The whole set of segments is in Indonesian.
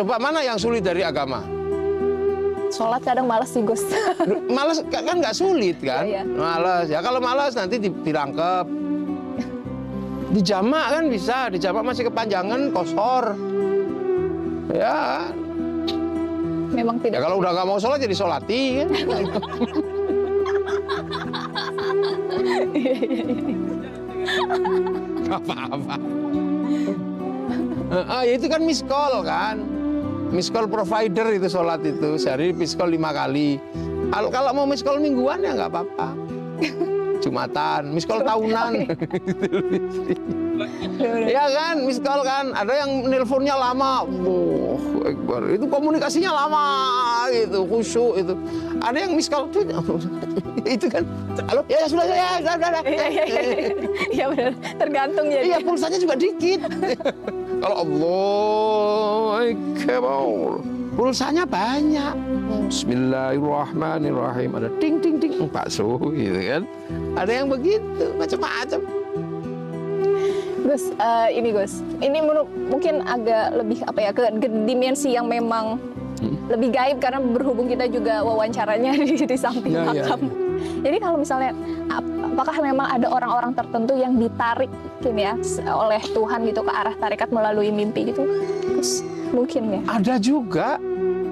Coba mana yang sulit dari agama? Sholat kadang malas sih Gus. Malas kan nggak sulit kan? Iya. Malas ya, kalau malas nanti dirangkep. Dijamak kan bisa, dijamak masih kepanjangan kosor. Ya, Memang ya tidak. kalau udah nggak mau sholat jadi sholati kan? Apa-apa. Ya itu kan miss call kan, miss call provider itu sholat itu sehari miss call 5 kali. Kalau mau miss call mingguan ya nggak apa-apa. Jumatan, miss call tahunan. Ya kan, miss call kan. Ada yang nelponnya lama. Akbar. Itu komunikasinya lama gitu, khusyuk itu. Ada yang miss call itu kan. Halo, ya sudah. Iya benar, tergantung ya. Iya, pulsanya juga dikit. Kalau Allah Akbar, pulsanya banyak. Bismillahirrahmanirrahim. Ada ting ting ting bakso gitu kan. Ada yang begitu, macam-macam. Gus, ini mungkin agak lebih apa ya ke dimensi yang memang lebih gaib karena berhubung kita juga wawancaranya di samping Ya, ya, makam. Jadi kalau misalnya apakah memang ada orang-orang tertentu yang ditarik gini ya oleh Tuhan gitu ke arah tarekat melalui mimpi gitu? Terus mungkin ya. Ada juga.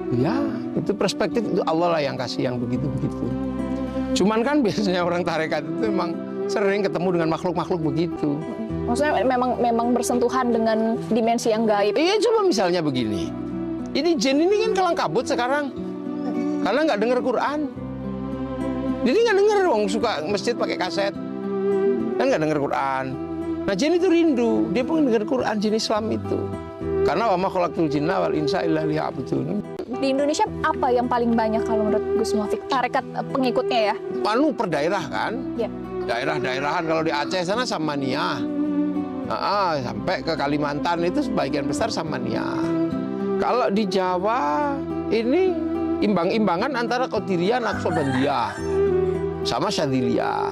Ya, itu perspektif itu Allah lah yang kasih yang begitu-begitu. Cuman kan biasanya orang tarekat itu memang sering ketemu dengan makhluk-makhluk begitu. Maksudnya memang bersentuhan dengan dimensi yang gaib. Iya, coba misalnya begini. Ini jin ini kan kalang kabut sekarang. Karena nggak dengar Quran. Jadi nggak dengar wong suka masjid pakai kaset. Kan nggak dengar Quran. Nah, jin itu rindu, dia pengen dengar Quran, jin Islam itu. Karena wa ma khalaqtul jinna wal insa illa liya'budun. Di Indonesia apa yang paling banyak kalau menurut Gus Muafiq tarekat pengikutnya ya? Anu per daerah kan? Ya. Daerah-daerahan kalau di Aceh sana Samaniyah. Sampai ke Kalimantan itu sebagian besar Samaniyah. Kalau di Jawa ini imbang-imbangan antara Qadiriyah, Naqsabandiyah sama Syadziliyah.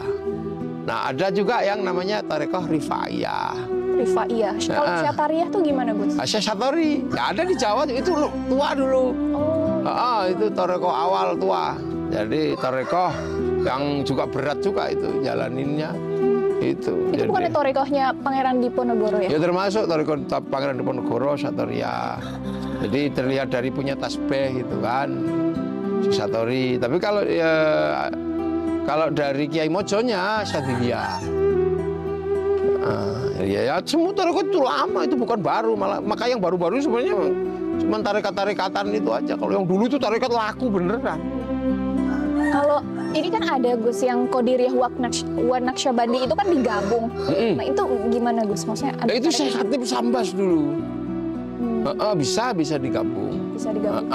Nah, ada juga yang namanya Tarekoh Rifaiyah. Rifaiyah. Kalau Syatariyah tuh gimana, Gus? Syatori. Ya, ada di Jawa itu tua dulu. Itu Tarekoh awal tua. Jadi Tarekoh yang juga berat juga itu jalaninnya. Itu jadi, bukan Tarekohnya Pangeran Diponegoro ya? Ya termasuk Tarekoh Pangeran Diponegoro, Syatoriyah. Jadi terlihat dari punya tasbih gitu kan, Syatori. Tapi kalau dari Kiai Mojonya Syadziliyah. Ya semua tarekat itu lama, itu bukan baru, malah maka yang baru-baru sebenarnya cuma tarekat-tarekatan itu aja. Kalau yang dulu itu tarekat laku beneran. Kalau ini kan ada Gus yang Qadiriyah wa Naqsyabandi itu kan digabung. Nah itu gimana Gus? Maksudnya ada itu Syekh Khatib Sambas dulu. Bisa digabung. Bisa digabung.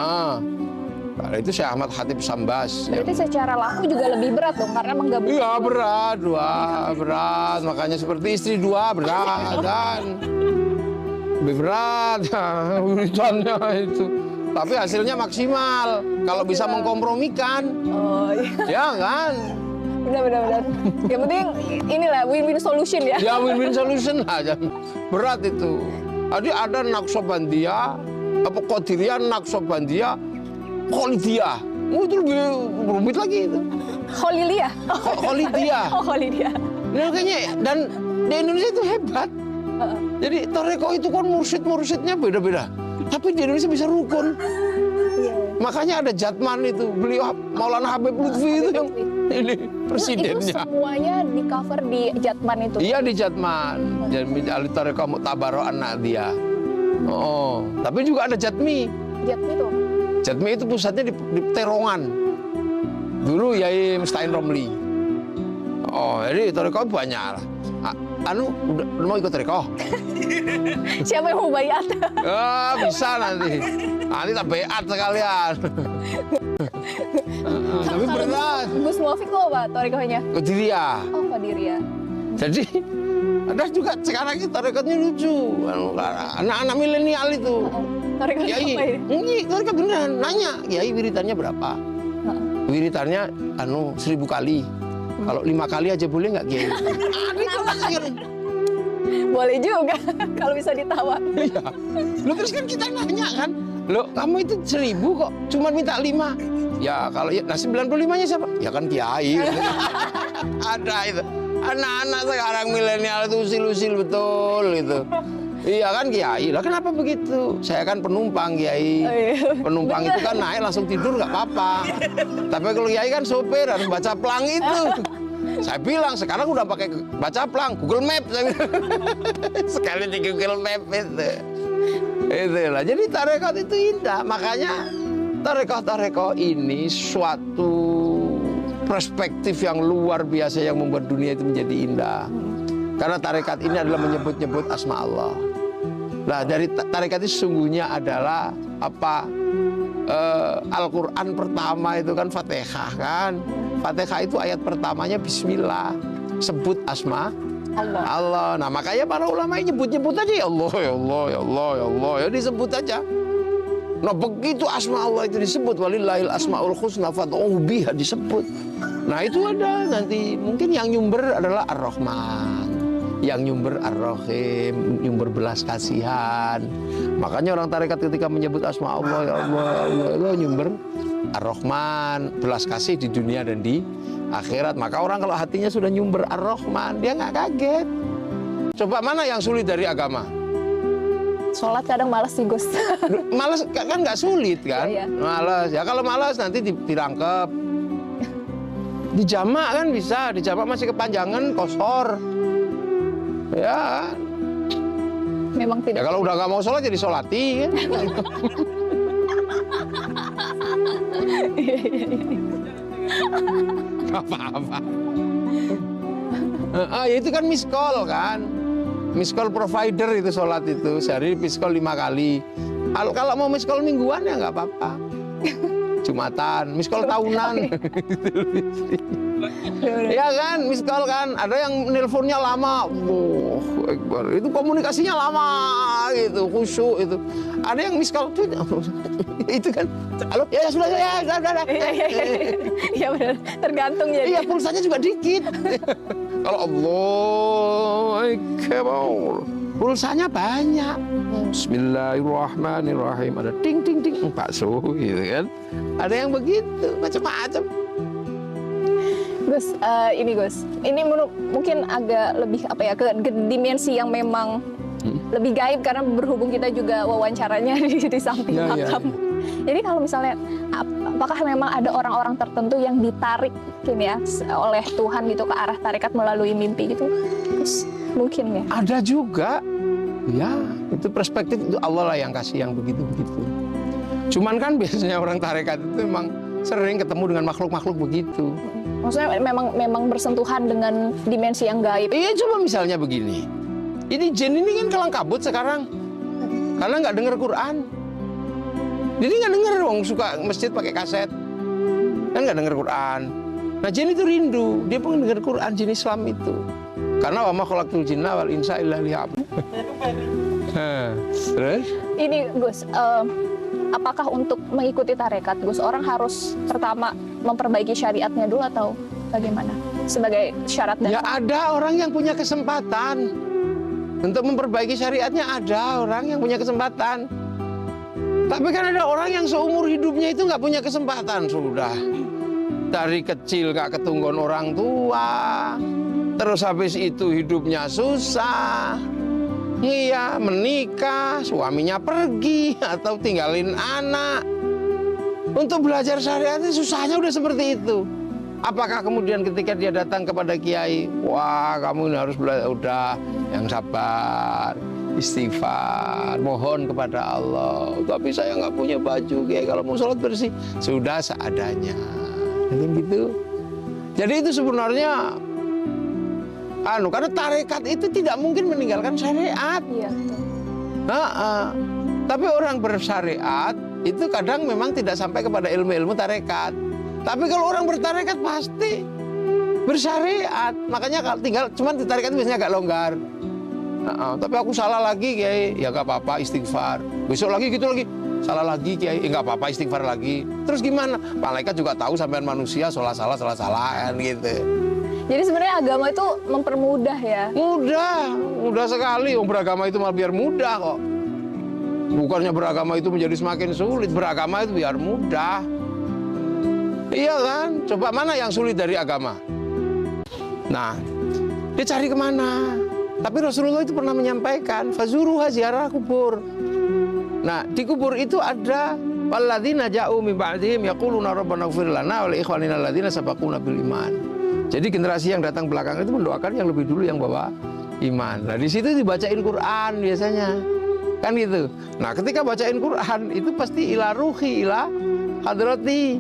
Nah, itu Syekh Ahmad Khatib Sambas. Berarti secara laku juga lebih berat dong karena menggabung. Iya berat, berat. Makanya seperti istri dua berat kan. Lebih berat wiridannya itu. Tapi hasilnya maksimal. Kalau bisa mengkompromikan. Oh iya. Ya kan? Benar. Yang penting inilah win-win solution ya. Ya win-win solution aja. Berat itu. Jadi ada Naqsabandiyah, Qadiriyah, Naqsabandiyah, Kholidiyah. Itu lebih rumit lagi itu. Kholiliyah. Kholidiyah. Kholidiyah. Nah, kayaknya dan di Indonesia itu hebat. Jadi tarekoh itu kan mursyidnya beda-beda. Tapi di Indonesia bisa rukun. Makanya ada Jatman itu, beliau Maulana Habib Lutfi itu yang ini presidennya. Itu semuanya di cover di Jatman itu. Iya di Jatman. Jadi Al-Tarekoh Mu'tabaroh An-Nahdiyah. Tapi juga ada Jatmi. Jatmi itu. Jatmi itu pusatnya di Terongan. Dulu Yai Mustain Romli. Jadi tarekoh banyak lah. Udah mau ikut tarekoh? Siapa yang mau bayat? Bisa nanti. Nanti tak bayat sekalian. Tapi berat. Gus Muafiq tuh apa tarekohnya? Qadiriyah. Oh, Qadiriyah. Jadi ada juga sekarang itu tarekatnya lucu. Anak-anak milenial itu. Tarekatnya Kiai, apa ini? tarekat beneran nanya, Kiai wiritannya berapa? Wiritannya 1000 kali. Kalau 5 kali aja boleh nggak Kiai? Boleh juga kalau bisa ditawar. Iya. Terus kan kita nanya kan, Loh, kamu itu 1000 kok, cuma minta 5. Ya kalau ya, nah 95-nya siapa? Ya kan kiai. Ada itu. Anak-anak sekarang milenial itu usil-usil betul gitu. Iya kan kiai. Lah kenapa begitu? Saya kan penumpang kiai. Oh, iya. Penumpang itu kan naik langsung tidur nggak apa-apa. Tapi kalau kiai kan sopir harus baca pelang itu. Saya bilang sekarang udah pakai baca pelang Google Map. Sekali di Google Map itu. Itulah. Jadi tarekat itu indah. Makanya tarekat ini suatu perspektif yang luar biasa yang membuat dunia itu menjadi indah. Karena tarekat ini adalah menyebut-nyebut asma Allah. Nah, dari tarekat itu sesungguhnya adalah apa? Al-Quran pertama itu kan Fatihah kan. Fatihah itu ayat pertamanya Bismillah. Sebut asma Allah. Nah, makanya para ulama nyebut-nyebut aja ya Allah, ya Allah, ya Allah, ya Allah. Ya disebut aja. Nah, begitu asma Allah itu disebut, walillahil asmaul husna fad'uhu biha disebut. Nah, itu ada nanti mungkin yang nyumber adalah Ar-Rahman, yang nyumber Ar-Rahim, nyumber belas kasihan. Makanya orang tarekat ketika menyebut asma Allah, ya Allah, ya Allah, ya Allah, nyumber Ar-Rahman, belas kasih di dunia dan di akhirat. Maka orang kalau hatinya sudah nyumber Ar-Rahman, dia nggak kaget. Coba mana yang sulit dari agama? Sholat kadang malas sih Gus. Malas kan nggak sulit kan? Iya. Malas. Ya kalau malas nanti dirangkep. Dijamak kan bisa, dijamak masih kepanjangan kosor. Ya. Memang Ya tidak. kalau udah nggak mau sholat jadi sholati kan. Apa-apa. Ya itu kan miss call kan. Miss call provider itu sholat itu. Sehari miss call 5 kali. Kalau mau miss call mingguan ya nggak apa-apa. Jumatan, miss call tahunan. Ya kan, miss call kan. Ada yang nelponnya lama. Akbar. Itu komunikasinya lama gitu, khusyuk itu. Ada yang miss call itu kan. Halo, ya sudah. Iya benar, tergantung jadi. Iya, pulsanya juga dikit. Kalau Allah Akbar, pulsanya banyak. Bismillahirrahmanirrahim. Ada ting ting ting bakso gitu kan. Ada yang begitu, macam-macam. Gus, ini mungkin agak lebih apa ya ke dimensi yang memang lebih gaib karena berhubung kita juga wawancaranya di samping Ya, ya, makam. Jadi kalau misalnya apakah memang ada orang-orang tertentu yang ditarik gini ya oleh Tuhan gitu ke arah tarekat melalui mimpi gitu? Terus mungkin ya. Ada juga. Ya, itu perspektif itu Allah lah yang kasih yang begitu-begitu. Cuman kan biasanya orang tarekat itu memang sering ketemu dengan makhluk-makhluk begitu. Maksudnya memang bersentuhan dengan dimensi yang gaib. Iya, coba misalnya begini. Ini jin ini kan kalang kabut sekarang. Karena nggak dengar Quran. Jadi nggak dengar dong, suka masjid pakai kaset. Kan nggak dengar Quran. Nah, jin itu rindu. Dia pengen dengar Quran, jin Islam itu. Karena wa ma khalaqtul jinna wal insa illa liya'budun. Terus? Ini Gus, apakah untuk mengikuti tarekat Gus orang harus pertama memperbaiki syariatnya dulu atau bagaimana sebagai syarat Ya dasar? ada orang yang punya kesempatan untuk memperbaiki syariatnya, ada orang yang punya kesempatan. Tapi kan ada orang yang seumur hidupnya itu nggak punya kesempatan sudah. Dari kecil nggak ketunggon orang tua, terus habis itu hidupnya susah. Iya, menikah, suaminya pergi atau tinggalin anak. Untuk belajar syariat itu susahnya udah seperti itu. Apakah kemudian ketika dia datang kepada kiai, wah kamu ini harus belajar, udah yang sabar, istighfar, mohon kepada Allah. Tapi saya nggak punya baju, kiai kalau mau sholat bersih, sudah seadanya. Gitu. Jadi itu sebenarnya karena tarekat itu tidak mungkin meninggalkan syariat. Iya. Tapi orang bersyariat itu kadang memang tidak sampai kepada ilmu-ilmu tarekat. Tapi kalau orang bertarekat pasti bersyariat. Makanya kalau tinggal cuman di tarekat biasanya agak longgar. Tapi aku salah lagi kiai, ya nggak apa-apa istighfar. Besok lagi gitu lagi, salah lagi kiai, nggak apa-apa istighfar lagi. Terus gimana? Malaikat juga tahu sampean manusia salah kan gitu. Jadi sebenarnya agama itu mempermudah ya. Mudah sekali. Beragama itu malah biar mudah kok. Bukannya beragama itu menjadi semakin sulit, beragama itu biar mudah. Iya kan? Coba mana yang sulit dari agama? Nah, dia cari kemana? Tapi Rasulullah itu pernah menyampaikan, fazuruha, ziarah kubur. Nah, di kubur itu ada walladzina ja'u min ba'dihim yaquluna rabbana ighfir lana wa li ikhwanina alladzina sabaquna bil iman. Jadi generasi yang datang belakangan itu mendoakan yang lebih dulu yang bawa iman. Nah, di situ dibacain Quran biasanya. Kan gitu. Nah, ketika bacain Quran itu pasti ila ruhi ila hadrati.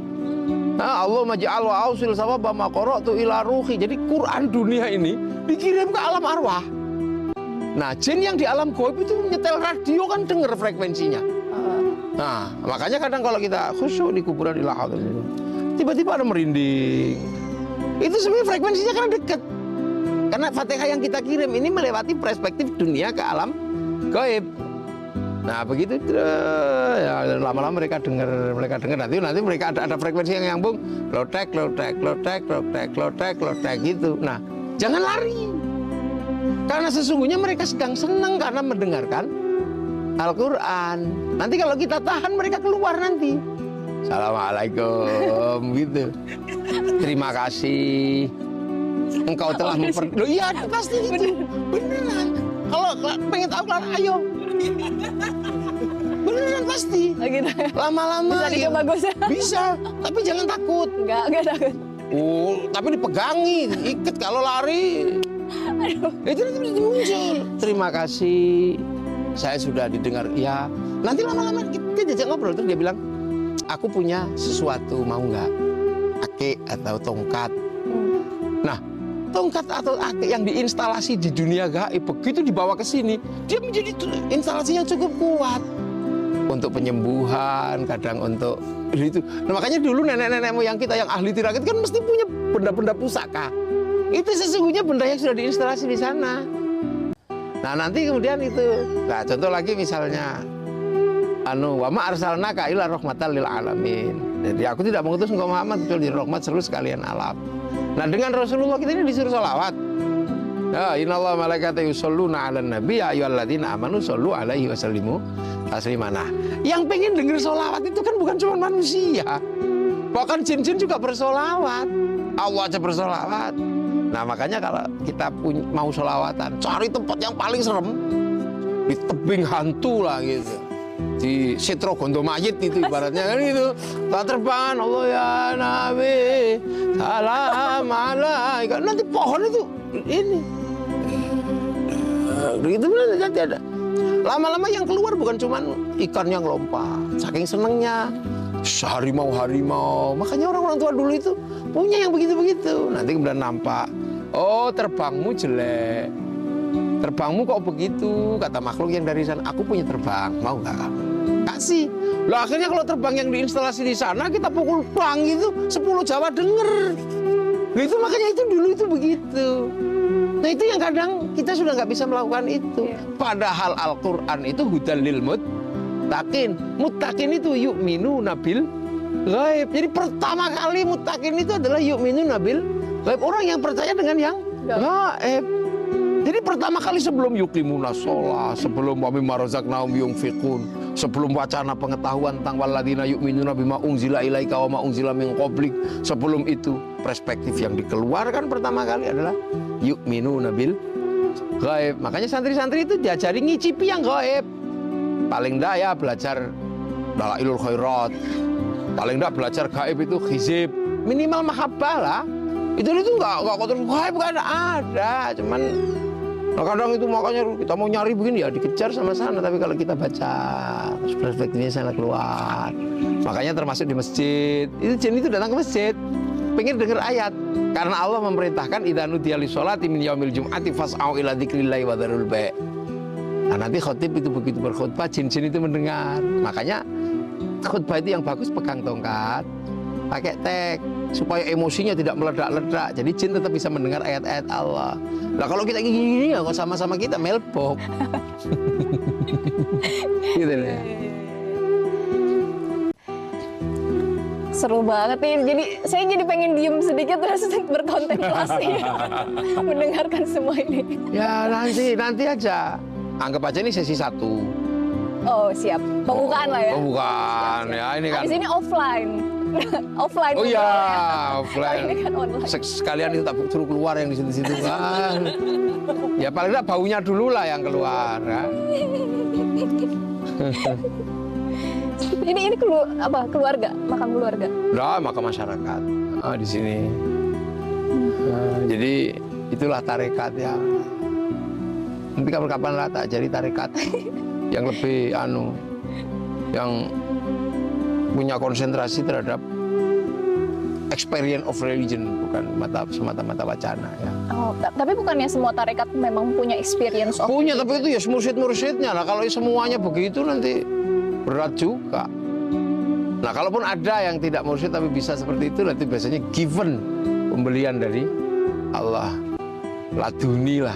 Nah, Allah maj'al wa ausil sawaba ma qara'tu ila ruhi. Jadi Quran dunia ini dikirim ke alam arwah. Nah, jin yang di alam gaib itu nyetel radio kan denger frekuensinya. Nah, makanya kadang kalau kita khusyuk di kuburan ila hadrati, tiba-tiba ada merinding. Itu sebenarnya frekuensinya karena dekat. Karena Fatihah yang kita kirim ini melewati perspektif dunia ke alam gaib. Nah, begitu ya, lama-lama mereka dengar nanti mereka ada frekuensi yang nyambung, lotek gitu. Nah, jangan lari. Karena sesungguhnya mereka sedang senang karena mendengarkan Al-Qur'an. Nanti kalau kita tahan mereka keluar nanti. Assalamualaikum gitu. Terima kasih. Engkau telah Loh, iya pasti gitu. Beneran. Kalau pengen tahu kelar, ayo. Beneran pasti. Lama-lama bisa dicoba Gus. Bisa, tapi jangan takut. Enggak takut. Oh, tapi dipegangi, ikat kalau lari. Aduh. Itu nanti muncul. Terima kasih. Saya sudah didengar. Ya, nanti lama-lama kita diajak ngobrol terus dia bilang, "Aku punya sesuatu, mau nggak? Ake atau tongkat." Nah, tongkat atau ake yang diinstalasi di dunia gaib begitu dibawa ke sini, dia menjadi instalasi yang cukup kuat untuk penyembuhan, kadang untuk itu. Nah, makanya dulu nenek-nenek moyang kita yang ahli tirakit kan mesti punya benda-benda pusaka. Itu sesungguhnya benda yang sudah diinstalasi di sana. Nah, nanti kemudian itu. Nah, contoh lagi misalnya wa ma arsalnaka illa rahmatan lil alamin. Jadi aku tidak mengutus engkau Muhammad kecuali rahmat seluruh sekalian alam. Nah, dengan Rasulullah kita ini disuruh salawat. Ya, innallaha malaikatahu yusholluna 'alan nabi ya ayyuhalladzina amanu shollu 'alaihi wa sallimu taslima. Nah, yang pengen dengar salawat itu kan bukan cuma manusia. Bahkan jin-jin juga bersolawat. Allah aja bersolawat. Nah, makanya kalau kita mau sholawatan, cari tempat yang paling serem, di tebing hantu lah gitu, di Sitro Gondo Mayit itu ibaratnya kan gitu. Tak terbangan Allah ya Nabi salam alaika. Nanti pohon itu ini gitu nanti ada. Lama-lama yang keluar bukan cuma ikan yang lompat, saking senengnya harimau. Makanya orang-orang tua dulu itu punya yang begitu-begitu. Nanti kemudian nampak, oh terbangmu jelek, terbangmu kok begitu, kata makhluk yang dari sana. Aku punya terbang, mau nggak kamu? Kasih. Lah akhirnya kalau terbang yang diinstalasi di sana kita pukul bang itu 10 Jawa denger. Nah, itu makanya itu dulu itu begitu. Nah, itu yang kadang kita sudah nggak bisa melakukan itu. Padahal Al-Qur'an itu hudal lil muttaqin. Muttaqin itu yu'minu nabil ghaib. Jadi pertama kali muttaqin itu adalah yu'minu nabil ghaib. Orang yang percaya dengan yang gaib. Jadi pertama kali sebelum yuqimuna sholah, sebelum wa mimma razaqnahum yunfiqun, sebelum wacana pengetahuan tentang walladzina yu'minuna bima unzila ilaika wa ma unzila min qablik, sebelum itu perspektif yang dikeluarkan pertama kali adalah yu'minuna bil ghaib. Makanya santri-santri itu diajari ngicipi yang gaib. Paling enggak ya belajar dalailul khairat, paling enggak belajar gaib itu hizib, minimal mahabbah lah. Itu enggak kotor gaib enggak ada, cuman kadang itu makanya kita mau nyari begini ya dikejar sama sana, tapi kalau kita baca perspektifnya sana keluar. Makanya termasuk di masjid, itu jin itu datang ke masjid pengen dengar ayat, karena Allah memerintahkan idza nudiya lis-sholati min yaumil jum'ati fas'au ila dzikrillahi wa dzarul bai'. Nah, nanti khotib itu begitu berkhutbah, jin-jin itu mendengar. Makanya khutbah itu yang bagus pegang tongkat, pakai tek, supaya emosinya tidak meledak-ledak. Jadi jin tetap bisa mendengar ayat-ayat Allah. Nah, kalau kita gini ya kok sama-sama kita melpok. Gitu deh. Seru banget nih. Jadi saya jadi pengen diem sedikit terus berkontemplasi mendengarkan semua ini. Ya nanti aja. Anggap aja ini sesi 1. Oh siap, pembukaan lah ya. Pembukaan ya ini kan. Habis ini offline. Offline. Oh iya, Kalau offline. ini kan online. Sekalian itu tak suruh keluar yang di situ-situ kan. Ya paling nggak baunya dulu lah yang keluar. Ya. Ini keluarga, makam keluarga. Nah, maka masyarakat di sini. Jadi itulah tarekat ya. Nanti kapan-kapan lah tak jadi tarekat yang lebih yang punya konsentrasi terhadap experience of religion, bukan semata-mata wacana ya. Oh, tapi bukannya semua tarekat memang punya experience of Punya, tapi itu ya mursyid-mursyidnya lah. Kalau semuanya begitu nanti berat juga. Nah, kalaupun ada yang tidak mursyid tapi bisa seperti itu, nanti biasanya given, pembelian dari Allah, laduni lah.